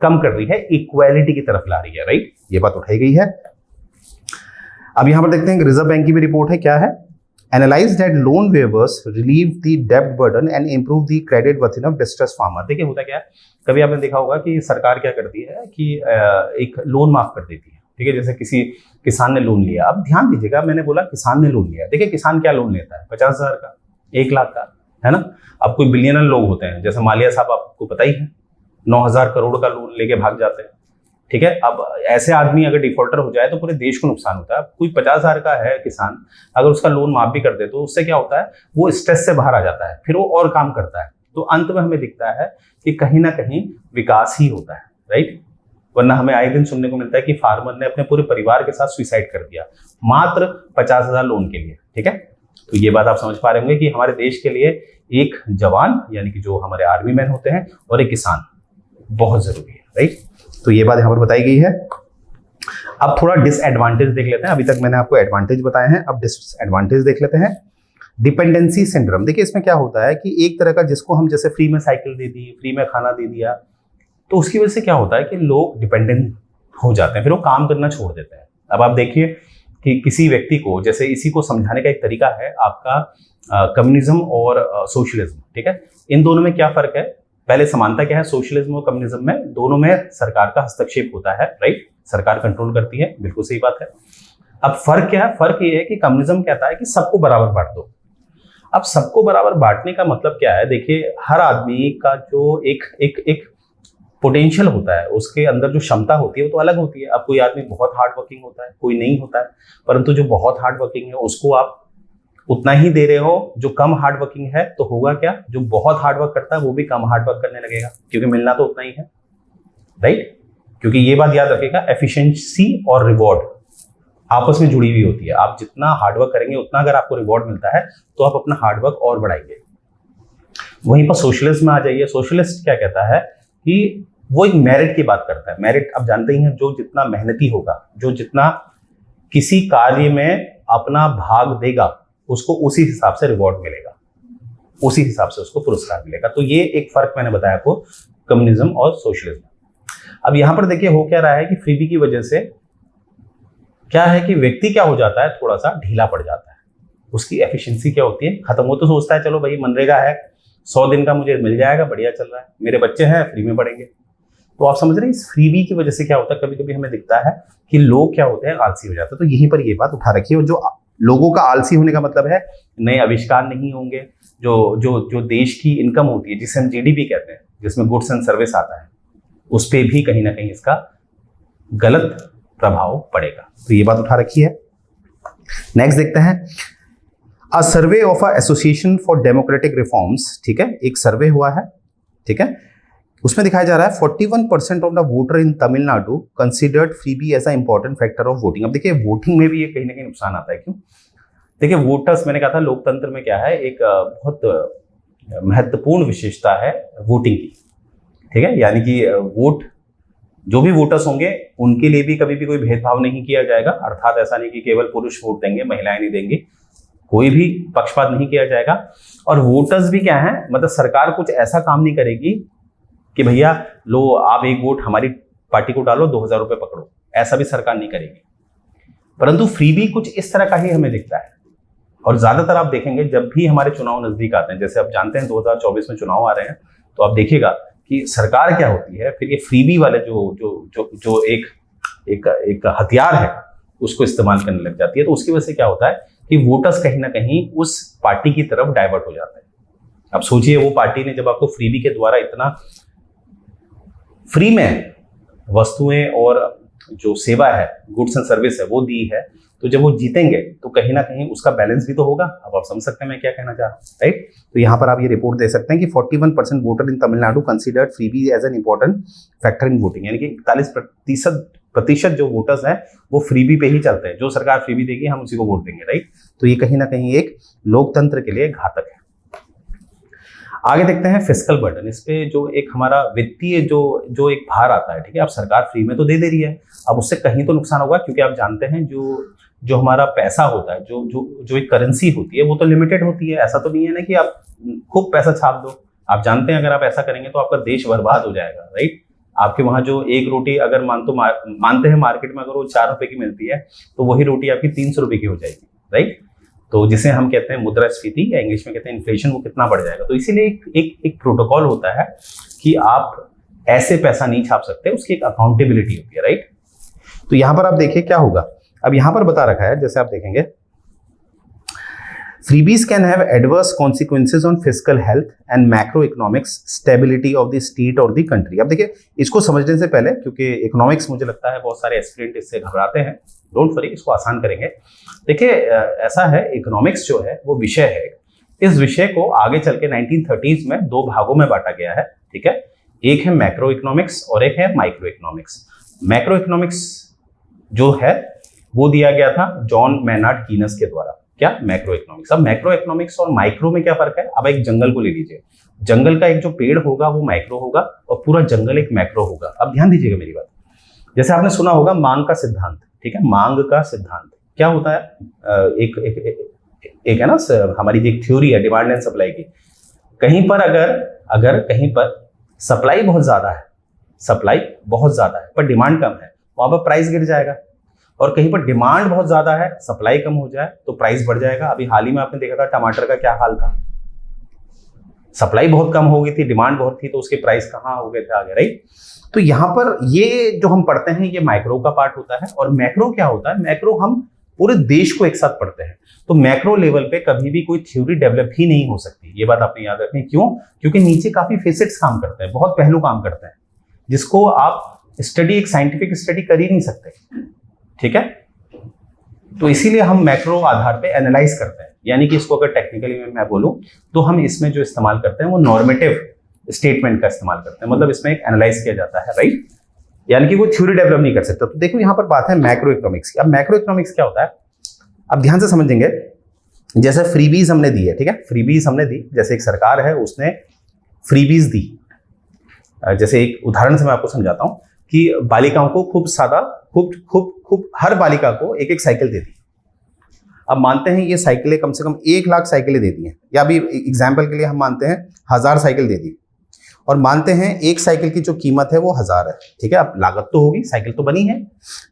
[SPEAKER 1] कम कर रही है, इक्वालिटी की तरफ ला रही है, राइट। ये बात उठाई गई है। अब यहाँ पर देखते हैं रिजर्व बैंक की भी रिपोर्ट है, क्या है, analyse that loan waivers relieve the डेब्ट burden and improve the credit worthing of distress farmer. देखिए होता क्या है, कभी आपने देखा होगा कि सरकार क्या करती है कि एक लोन माफ कर देती है, ठीक है, जैसे किसी किसान ने लोन लिया। अब ध्यान दीजिएगा, मैंने बोला किसान ने लोन लिया, देखिए किसान क्या लोन लेता है, 50,000 का, 1 लाख का, है ना। अब कोई बिलियनर लोग होते हैं, जैसे मालिया साहब आपको पता ही है, 9,000 करोड़ का लोन लेके भाग जाते हैं, ठीक है। अब ऐसे आदमी अगर डिफॉल्टर हो जाए तो पूरे देश को नुकसान होता है। कोई 50,000 का है किसान, अगर उसका लोन माफ भी कर दे तो उससे क्या होता है, वो स्ट्रेस से बाहर आ जाता है, फिर वो और काम करता है। तो अंत में हमें दिखता है कि कहीं ना कहीं विकास ही होता है, राइट। वरना हमें आए दिन सुनने को मिलता है कि फार्मर ने अपने पूरे परिवार के साथ सुसाइड कर दिया मात्र 50,000 लोन के लिए, ठीक है। तो ये बात आप समझ पा रहे होंगे कि हमारे देश के लिए एक जवान यानी कि जो हमारे आर्मी मैन होते हैं और एक किसान बहुत जरूरी है, राइट। तो ये बात यहाँ पर बताई गई है। अब थोड़ा डिसएडवांटेज देख लेते हैं। अभी तक मैंने आपको एडवांटेज बताए हैं, अब डिसएडवांटेज देख लेते हैं। डिपेंडेंसी सिंड्रोम, देखिए इसमें क्या होता है कि एक तरह का, जिसको हम जैसे फ्री में साइकिल दे दी, फ्री में खाना दे दिया, तो उसकी वजह से क्या होता है कि लोग डिपेंडेंट हो जाते हैं, फिर वो काम करना छोड़ देते हैं। अब आप देखिए कि किसी व्यक्ति को, जैसे इसी को समझाने का एक तरीका है आपका कम्युनिज्म और सोशलिज्म, ठीक है। इन दोनों में क्या फर्क है, पहले समानता क्या है, सोशलिज्म और कम्युनिज्म में, दोनों में सरकार का हस्तक्षेप होता है, राइट, सरकार कंट्रोल करती है, बिल्कुल सही बात है। अब फर्क क्या है, फर्क ये है कि कम्युनिज्म कहता है कि सबको बराबर बांट दो। अब सबको बराबर बांटने का मतलब क्या है, देखिए हर आदमी का जो एक पोटेंशियल होता है, उसके अंदर जो क्षमता होती है वो तो अलग होती है। अब कोई आदमी बहुत हार्ड वर्किंग होता है, कोई नहीं होता है, परंतु जो बहुत हार्ड वर्किंग है उसको आप उतना ही दे रहे हो, जो कम हार्ड वर्किंग है, तो होगा क्या, जो बहुत हार्ड वर्क करता है वो भी कम हार्ड वर्क करने लगेगा, क्योंकि मिलना तो उतना ही है, राइट। क्योंकि ये बात याद रखिएगा, एफिशिएंसी और रिवॉर्ड आपस में जुड़ी हुई होती है। आप जितना हार्ड वर्क करेंगे उतना अगर आपको रिवॉर्ड मिलता है तो आप अपना हार्ड वर्क और बढ़ाएंगे। वहीं पर सोशलिस्ट में आ जाइए। सोशलिस्ट क्या कहता है कि वो एक मेरिट की बात करता है। मेरिट आप जानते ही हैं, जो जितना मेहनती होगा, जो जितना किसी कार्य में अपना भाग देगा, उसको उसी हिसाब से रिवॉर्ड मिलेगा, उसी हिसाब से उसको पुरस्कार मिलेगा। तो ये एक फर्क मैंने बताया आपको कम्युनिज्म और सोशलिज्म। अब यहां पर देखिए हो क्या रहा है कि फ्रीबी की वजह से क्या है कि व्यक्ति क्या हो जाता है, थोड़ा सा ढीला पड़ जाता है। उसकी एफिशिएंसी क्या होती है, खत्म। वो तो सोचता है चलो भाई मनरेगा है, 100 दिन का मुझे मिल जाएगा, बढ़िया चल रहा है, मेरे बच्चे हैं फ्री में पढ़ेंगे। तो आप समझ रहे हैं, इस फ्रीबी की वजह से क्या होता है, कभी कभी हमें दिखता है कि लोग क्या होते हैं, आलसी हो जाते हैं। तो यहीं पर ये बात उठा रखिए। और जो लोगों का आलसी होने का मतलब है नए आविष्कार नहीं होंगे, जो देश की इनकम होती है, जिसे हम जीडीपी कहते हैं, जिसमें गुड्स एंड सर्विस आता है, उस पर भी कहीं ना कहीं इसका गलत प्रभाव पड़ेगा। तो ये बात उठा रखी है। नेक्स्ट देखते हैं, a survey of a association for democratic reforms, ठीक है, एक सर्वे हुआ है, ठीक है। उसमें दिखाया जा रहा है 41% of the voter in Tamil Nadu considered freebie as a important factor of voting. अब देखिए वोटिंग में भी ये कहीं ना कहीं नुकसान आता है। क्यों? देखिए वोटर्स, मैंने कहा था लोकतंत्र में क्या है, एक बहुत महत्वपूर्ण विशेषता है वोटिंग की, ठीक है। यानी कि वोट, जो भी वोटर्स होंगे उनके लिए भी कभी भी कोई भेदभाव नहीं किया जाएगा। अर्थात ऐसा नहीं कि केवल पुरुष वोट देंगे, महिलाएं नहीं देंगी, कोई भी पक्षपात नहीं किया जाएगा। और वोटर्स भी क्या है, मतलब सरकार कुछ ऐसा काम नहीं करेगी कि भैया लो आप एक वोट हमारी पार्टी को डालो, 2,000 रुपए पकड़ो, ऐसा भी सरकार नहीं करेगी। परंतु फ्रीबी कुछ इस तरह का ही हमें दिखता है। और ज्यादातर आप देखेंगे जब भी हमारे चुनाव नजदीक आते हैं, जैसे आप जानते हैं 2024 में चुनाव आ रहे हैं, तो आप देखिएगा कि सरकार क्या होती है, फिर ये फ्रीबी वाले जो एक हथियार है उसको इस्तेमाल करने लग जाती है। तो उसकी वजह से क्या होता है कि वोटर्स कहीं ना कहीं उस पार्टी की तरफ डाइवर्ट हो जाते हैं। अब सोचिए, वो पार्टी ने जब आपको फ्रीबी के द्वारा इतना फ्री में वस्तुएं और जो सेवा है, गुड्स एंड सर्विस है, वो दी है, तो जब वो जीतेंगे तो कहीं ना कहीं उसका बैलेंस भी तो होगा। अब आप समझ सकते हैं मैं क्या कहना चाह रहा हूँ, राइट। तो यहाँ पर आप ये रिपोर्ट दे सकते हैं कि 41% voter in Tamil Nadu considered freebie as an important factor in voting, यानी कि 41% जो वोटर्स हैं वो फ्रीबी पे ही चलते हैं। जो सरकार फ्रीबी देगी हम उसी को वोट देंगे, राइट। तो ये कहीं ना कहीं एक लोकतंत्र के लिए घातक है। आगे देखते हैं फिस्कल बर्डन। इस पे जो एक हमारा वित्तीय जो एक भार आता है, ठीक है। अब सरकार फ्री में तो दे रही है, अब उससे कहीं तो नुकसान होगा, क्योंकि आप जानते हैं जो हमारा पैसा होता है, जो एक करेंसी होती है, वो तो लिमिटेड होती है। ऐसा तो नहीं है ना कि आप खूब पैसा छाप दो। आप जानते हैं अगर आप ऐसा करेंगे तो आपका देश बर्बाद हो जाएगा, राइट। आपके वहां जो एक रोटी अगर मानते हैं मार्केट में अगर वो 4 रुपए की मिलती है, तो वही रोटी आपकी 300 रुपए की हो जाएगी, राइट। तो जिसे हम कहते हैं मुद्रास्फीति या इंग्लिश में कहते हैं इन्फ्लेशन, वो कितना बढ़ जाएगा। तो इसीलिए एक प्रोटोकॉल होता है कि आप ऐसे पैसा नहीं छाप सकते, उसकी एक अकाउंटेबिलिटी होती है, राइट। तो यहां पर आप देखिए क्या होगा। अब यहां पर बता रखा है, जैसे आप देखेंगे, freebies can have adverse consequences on fiscal health and macroeconomics stability of the state or the country। अब देखिए इसको समझने से पहले, क्योंकि इकोनॉमिक्स मुझे लगता है बहुत सारे एस्पिरेंट इससे घबराते हैं, डोंट वरी, इसको आसान करेंगे। देखिए ऐसा है, इकोनॉमिक्स जो है वो विषय है, इस विषय को आगे चल के 1930s में 2 भागों में बांटा गया है, ठीक है। एक है मैक्रो इकोनॉमिक्स और एक है माइक्रो इकोनॉमिक्स। मैक्रो इकोनॉमिक्स जो है वो दिया गया था जॉन मैनार्ड कीनस के द्वारा। क्या? Macro economics. अब मैक्रो इकोनॉमिक्स और माइक्रो में क्या फर्क है? अब एक जंगल को ले लीजिए, जंगल का एक जो पेड़ होगा वो माइक्रो होगा और पूरा जंगल एक मैक्रो होगा। अब ध्यान दीजिएगा मेरी बात। जैसे आपने सुना होगा मांग का सिद्धांत, ठीक है। मांग का सिद्धांत क्या होता है? एक है ना हमारी एक थ्योरी है डिमांड एंड सप्लाई की। कहीं पर अगर कहीं पर सप्लाई बहुत ज्यादा है पर डिमांड कम है, वहां पर प्राइस गिर जाएगा। और कहीं पर डिमांड बहुत ज्यादा है, सप्लाई कम हो जाए तो प्राइस बढ़ जाएगा। अभी हाल ही में आपने देखा था टमाटर का क्या हाल था, सप्लाई बहुत कम हो गई थी, डिमांड बहुत थी, तो उसके प्राइस कहाँ हो गए थे आगे, राइट। तो यहां पर ये जो हम पढ़ते हैं ये माइक्रो का पार्ट होता है। और मैक्रो क्या होता है? मैक्रो हम पूरे देश को एक साथ पढ़ते हैं। तो मैक्रो लेवल पे कभी भी कोई थ्योरी डेवलप ही नहीं हो सकती, ये बात आपने याद रखनी। क्यों? क्योंकि नीचे काफी फेसेट्स काम करते हैं, बहुत पहलू काम करते हैं, जिसको आप स्टडी, एक साइंटिफिक स्टडी कर ही नहीं सकते, ठीक है। तो इसीलिए हम मैक्रो आधार पे एनालाइज करते हैं, यानी कि इसको अगर टेक्निकली मैं बोलूं तो हम इसमें जो इस्तेमाल करते हैं वो नॉर्मेटिव स्टेटमेंट का इस्तेमाल करते हैं, मतलब इसमें एक एनालाइज किया जाता है, राइट। यानी कि कोई थ्योरी डेवलप नहीं कर सकता। तो देखो यहां पर बात है मैक्रो इकोनॉमिक्स की। अब मैक्रो इकोनॉमिक्स क्या होता है, अब ध्यान से समझेंगे। जैसे फ्रीबीज हमने दी है, ठीक है, फ्रीबीज हमने दी, जैसे एक सरकार है उसने फ्रीबीज दी। जैसे एक उदाहरण से मैं आपको समझाता हूं कि बालिकाओं को खूब हर बालिका को एक एक साइकिल देती। अब मानते हैं ये साइकिलें कम से कम 1 लाख साइकिलें देती हैं, या अभी एग्जाम्पल के लिए हम मानते हैं 1000 साइकिल दे दी, और मानते हैं एक साइकिल की जो कीमत है वो 1000 है, ठीक है। अब लागत तो होगी, साइकिल तो बनी है,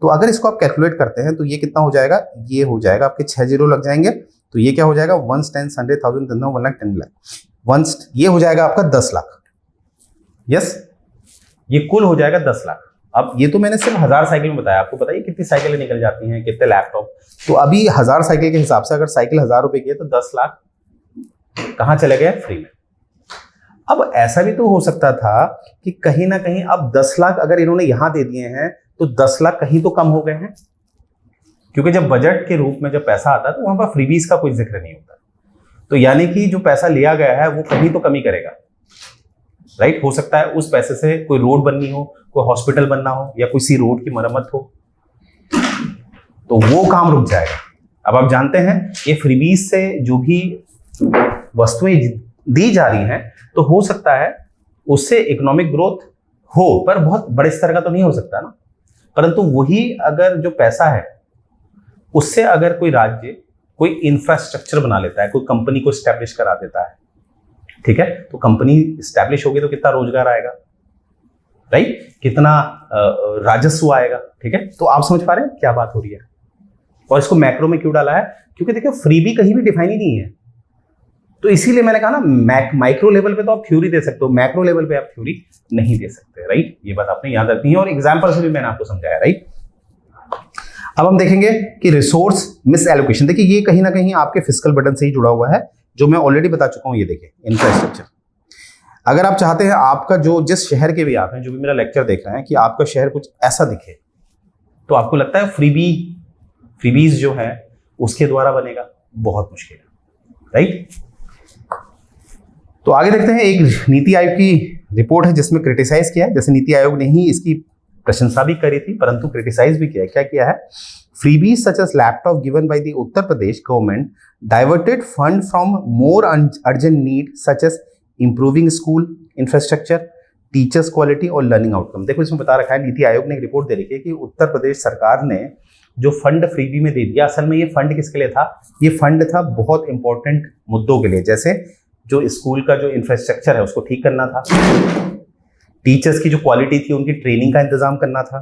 [SPEAKER 1] तो अगर इसको आप कैलकुलेट करते हैं तो ये कितना हो जाएगा? ये हो जाएगा आपके 6 जीरो लग जाएंगे, तो ये क्या हो जाएगा? 1 10 100,000 1 लाख 10 लाख, ये हो जाएगा आपका 10 लाख। यस, ये कुल हो जाएगा 10 लाख। अब ये तो मैंने सिर्फ 1000 साइकिल में बताया, आपको बताइए कितनी साइकिलें निकल जाती हैं, कितने लैपटॉप। तो अभी 1000 साइकिल के हिसाब से अगर साइकिल 1000 रुपए की है तो 10 लाख कहाँ चले गए? फ्री में। अब ऐसा भी तो हो सकता था कि कहीं ना कहीं अब 10 लाख अगर इन्होंने यहां दे दिए हैं तो 10 लाख कहीं तो कम हो गए हैं, क्योंकि जब बजट के रूप में जब पैसा आता है तो वहां पर फ्रीबीज का कोई जिक्र नहीं होता। तो यानी कि जो पैसा लिया गया है वो कहीं तो कमी करेगा, राइट। हो सकता है उस पैसे से कोई रोड बननी हो, कोई हॉस्पिटल बनना हो, या कोई सी रोड की मरम्मत हो, तो वो काम रुक जाएगा। अब आप जानते हैं ये फ्रीबीज से जो भी वस्तुएं दी जा रही हैं, तो हो सकता है उससे इकोनॉमिक ग्रोथ हो, पर बहुत बड़े स्तर का तो नहीं हो सकता ना। परंतु वही अगर जो पैसा है उससे अगर कोई राज्य कोई इंफ्रास्ट्रक्चर बना लेता है, कोई कंपनी को स्टैब्लिश करा देता है, ठीक है, तो कंपनी स्टैब्लिश होगी तो कितना रोजगार आएगा, राइट, कितना राजस्व आएगा, ठीक है। तो आप समझ पा रहे हैं क्या बात हो रही है। और इसको मैक्रो में क्यों डाला है? क्योंकि देखिए फ्रीबी कहीं भी डिफाइन ही नहीं है, तो इसीलिए मैंने कहा ना माइक्रो लेवल पे तो आप थ्योरी दे सकते हो, मैक्रो लेवल पे आप थ्योरी नहीं दे सकते, राइट। ये बात आपने याद रखनी है, और एग्जाम्पल से भी मैंने आपको समझाया, राइट। अब हम देखेंगे कि रिसोर्स मिस एलोकेशन। देखिए ये कहीं ना कहीं आपके फिस्कल बर्डन से ही जुड़ा हुआ है, जो मैं ऑलरेडी बता चुका हूं। ये देखिए इंफ्रास्ट्रक्चर, अगर आप चाहते हैं आपका जो जिस शहर के भी आप हैं, जो भी मेरा लेक्चर देख रहे हैं, कि आपका शहर कुछ ऐसा दिखे, तो आपको लगता है फ्रीबीज जो है उसके द्वारा बनेगा? बहुत मुश्किल है, राइट। तो आगे देखते हैं, एक नीति आयोग की रिपोर्ट है जिसमें क्रिटिसाइज किया है। जैसे नीति आयोग ने ही इसकी प्रशंसा भी करी थी, परंतु क्रिटिसाइज भी किया है। क्या किया है? freebies such as laptop given by the Uttar Pradesh government diverted fund from more urgent need such as improving school infrastructure, teachers quality और learning outcome। देखो इसमें बता रखा है, नीति आयोग ने एक रिपोर्ट दे रखी है कि उत्तर प्रदेश सरकार ने जो फंड फ्रीबी में दे दिया, असल में ये फंड किसके लिए था? ये फंड था बहुत इंपॉर्टेंट मुद्दों के लिए, जैसे जो स्कूल का जो इंफ्रास्ट्रक्चर है उसको ठीक करना था, टीचर्स की जो क्वालिटी थी उनकी ट्रेनिंग का इंतजाम करना था,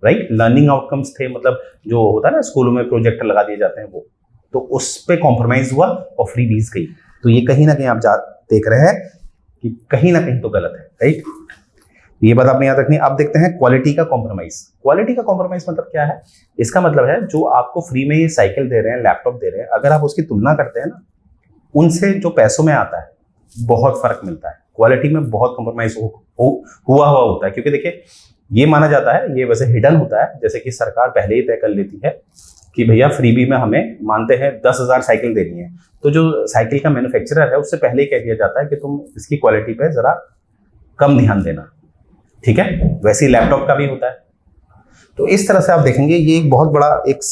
[SPEAKER 1] राइट। लर्निंग आउटकम्स थे, मतलब जो होता है ना स्कूलों में प्रोजेक्टर लगा दिए जाते हैं वो, तो उस पे कॉम्प्रोमाइज हुआ और फ्रीबीज गई। तो ये कहीं ना कहीं आप देख रहे हैं कि कहीं ना कहीं तो गलत है, राइट। ये बात आपने याद रखनी है। अब देखते हैं क्वालिटी का कॉम्प्रोमाइज। क्वालिटी का कॉम्प्रोमाइज मतलब क्या है? इसका मतलब है जो आपको फ्री में ये साइकिल दे रहे हैं, लैपटॉप दे रहे हैं, अगर आप उसकी तुलना करते हैं ना उनसे जो पैसों में आता है बहुत फर्क मिलता है। क्वालिटी में बहुत कॉम्प्रोमाइज हुआ होता है, क्योंकि देखिए ये माना जाता है, ये वैसे हिडन होता है, जैसे कि सरकार पहले ही तय कर लेती है कि भैया फ्रीबी में हमें मानते हैं 10,000 साइकिल देनी है, तो जो साइकिल का मैन्युफैक्चरर है उससे पहले ही कह दिया जाता है कि तुम इसकी क्वालिटी पे जरा कम ध्यान देना, ठीक है। वैसे ही लैपटॉप का भी होता है। तो इस तरह से आप देखेंगे ये एक बहुत बड़ा एक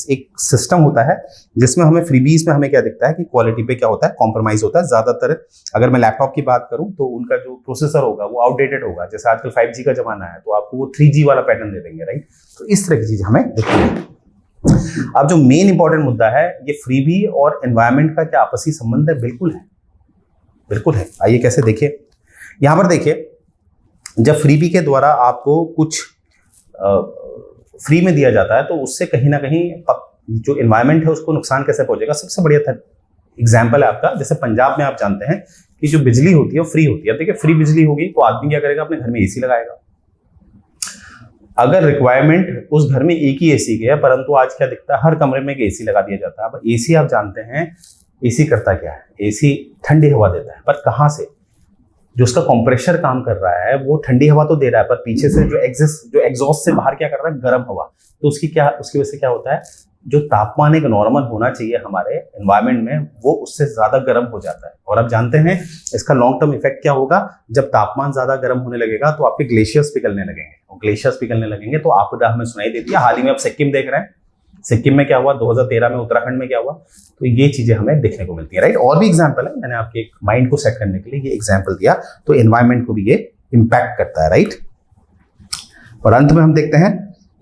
[SPEAKER 1] सिस्टम होता है जिसमें हमें फ्रीबीज में हमें क्या दिखता है कि क्वालिटी पे क्या होता है, कॉम्प्रोमाइज होता है। ज्यादातर अगर मैं लैपटॉप की बात करूं तो उनका जो प्रोसेसर होगा वो आउटडेटेड होगा, जैसे आजकल 5G का जमाना है तो आपको वो 3G वाला पैटर्न दे देंगे, राइट। तो इस तरह की चीज हमें दिखती है। अब जो मेन इंपॉर्टेंट मुद्दा है, ये फ्रीबी और एनवायरमेंट का क्या आपसी संबंध है? बिल्कुल है, बिल्कुल है। आइए कैसे देखिए। यहां पर देखिए, जब फ्रीबी के द्वारा आपको कुछ फ्री में दिया जाता है तो उससे कहीं ना कहीं जो एनवायरनमेंट है उसको नुकसान कैसे पहुंचेगा। सबसे बढ़िया एग्जाम्पल है आपका, जैसे पंजाब में आप जानते हैं कि जो बिजली होती है वो फ्री होती है। अब देखिए फ्री बिजली होगी तो आदमी क्या करेगा, अपने घर में एसी लगाएगा। अगर रिक्वायरमेंट उस घर में एक ही एसी की है, परंतु आज क्या दिखता है, हर कमरे में एक एसी लगा दिया जाता है। अब एसी आप जानते हैं एसी करता क्या है, एसी ठंडी हवा देता है, पर कहाँ से? जो उसका कंप्रेशर काम कर रहा है वो ठंडी हवा तो दे रहा है, पर पीछे से जो एग्जॉस्ट से बाहर क्या कर रहा है, गर्म हवा। तो उसकी वजह से क्या होता है, जो तापमान एक नॉर्मल होना चाहिए हमारे एनवायरनमेंट में वो उससे ज्यादा गर्म हो जाता है। और आप जानते हैं इसका लॉन्ग टर्म इफेक्ट क्या होगा, जब तापमान ज्यादा गर्म होने लगेगा तो आपके ग्लेशियर्स पिघलने लगेंगे, और ग्लेशियर्स पिघलने लगेंगे तो आपदा हमें सुनाई देती है। हाल ही में आप सिक्किम देख रहे हैं, सिक्किम में क्या हुआ, 2013 में उत्तराखंड में क्या हुआ। तो ये चीजें हमें देखने को मिलती है, राइट। और भी एग्जाम्पल है, मैंने आपके एक माइंड को सेट करने के लिए ये एग्जाम्पल दिया। तो एनवायरनमेंट को भी ये इंपैक्ट करता है, राइट। और अंत में हम देखते हैं,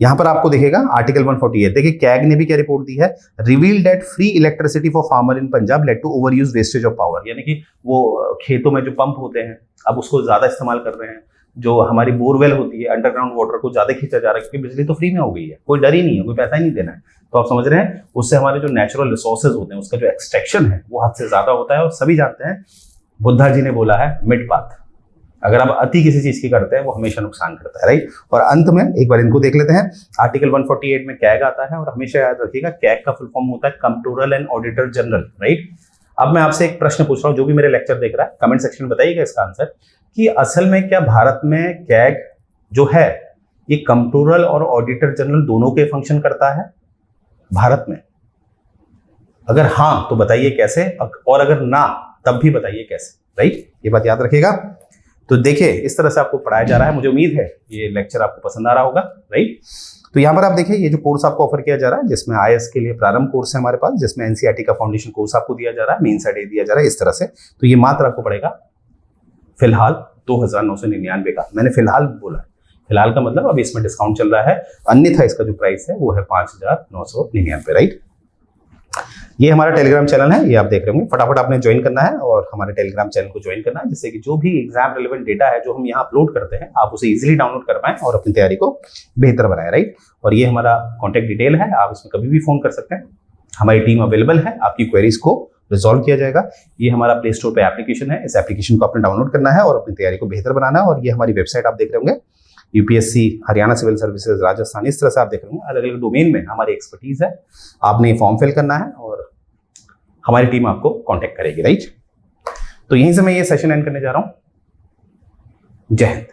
[SPEAKER 1] यहां पर आपको दिखेगा आर्टिकल 148। देखिए कैग ने भी क्या रिपोर्ट दी है, reveal that free electricity for farmer in Punjab led to over use wastage of power. यानी कि वो खेतों में जो पंप होते हैं अब उसको ज्यादा इस्तेमाल कर रहे हैं, जो हमारी बोरवेल होती है अंडरग्राउंड वाटर को ज्यादा खींचा जा रहा है, क्योंकि बिजली तो फ्री में हो गई है, कोई डर ही नहीं है, कोई पैसा ही नहीं देना है। तो आप समझ रहे हैं, उससे हमारे जो नेचुरल रिसोर्सेज होते हैं उसका जो एक्सट्रैक्शन है वो हद से ज्यादा होता है। और सभी जानते हैं बुद्धा जी ने बोला है मिड पाथ, अगर आप अति किसी चीज की करते हैं वो हमेशा नुकसान करता है, राइट। और अंत में एक बार इनको देख लेते हैं। आर्टिकल 148 में कैग आता है, और हमेशा याद रखिएगा कैग का फुल फॉर्म होता है controller and auditor general, right. अब मैं आपसे एक प्रश्न पूछ रहा हूं, जो भी मेरे लेक्चर देख रहा है कमेंट सेक्शन में बताइएगा इसका आंसर, कि असल में क्या भारत में कैग जो है ये कंट्रोलर और ऑडिटर जनरल दोनों के फंक्शन करता है भारत में? अगर हाँ तो बताइए कैसे, और अगर ना तब भी बताइए कैसे, राइट। ये बात याद रखिएगा। तो देखिए इस तरह से आपको पढ़ाया जा रहा है, मुझे उम्मीद है ये लेक्चर आपको पसंद आ रहा होगा, राइट। तो यहाँ पर आप देखिए ये जो कोर्स आपको ऑफर किया जा रहा है, जिसमें IAS के लिए प्रारंभ कोर्स है हमारे पास, जिसमें NCERT का फाउंडेशन कोर्स आपको दिया जा रहा है, मेन साइड दिया जा रहा है इस तरह से। तो ये मात्र आपको पड़ेगा फिलहाल 2,999 का। मैंने फिलहाल बोला, फिलहाल का मतलब अभी इसमें डिस्काउंट चल रहा है, अन्यथा इसका जो प्राइस है वो है 5,999, राइट। ये हमारा टेलीग्राम चैनल है, ये आप देख रहे होंगे, फटाफट आपने ज्वाइन करना है और हमारे टेलीग्राम चैनल को ज्वाइन करना है, जिससे कि जो भी एग्जाम रिलेवेंट डेटा है जो हम यहाँ अपलोड करते हैं आप उसे इजीली डाउनलोड कर पाएं और अपनी तैयारी को बेहतर बनाएं, राइट। और ये हमारा कॉन्टैक्ट डिटेल है, आप इसमें कभी भी फोन कर सकते हैं, हमारी टीम अवेलेबल है, आपकी क्वेरीज को रिजॉल्व किया जाएगा। ये हमारा प्ले स्टोर पे एप्लीकेशन है, इस एप्लीकेशन को आपने डाउनलोड करना है और अपनी तैयारी को बेहतर बनाना है। और ये हमारी वेबसाइट आप देख रहे होंगे, UPSC, Haryana civil services, Rajasthan, इस तरह से आप देख रहे होंगे, अलग अलग डोमेन में हमारी एक्सपर्टीज है। आपने फॉर्म फिल करना है और हमारी टीम आपको कांटेक्ट करेगी, राइट। तो यहीं से मैं ये सेशन एंड करने जा रहा हूं। जय हिंद।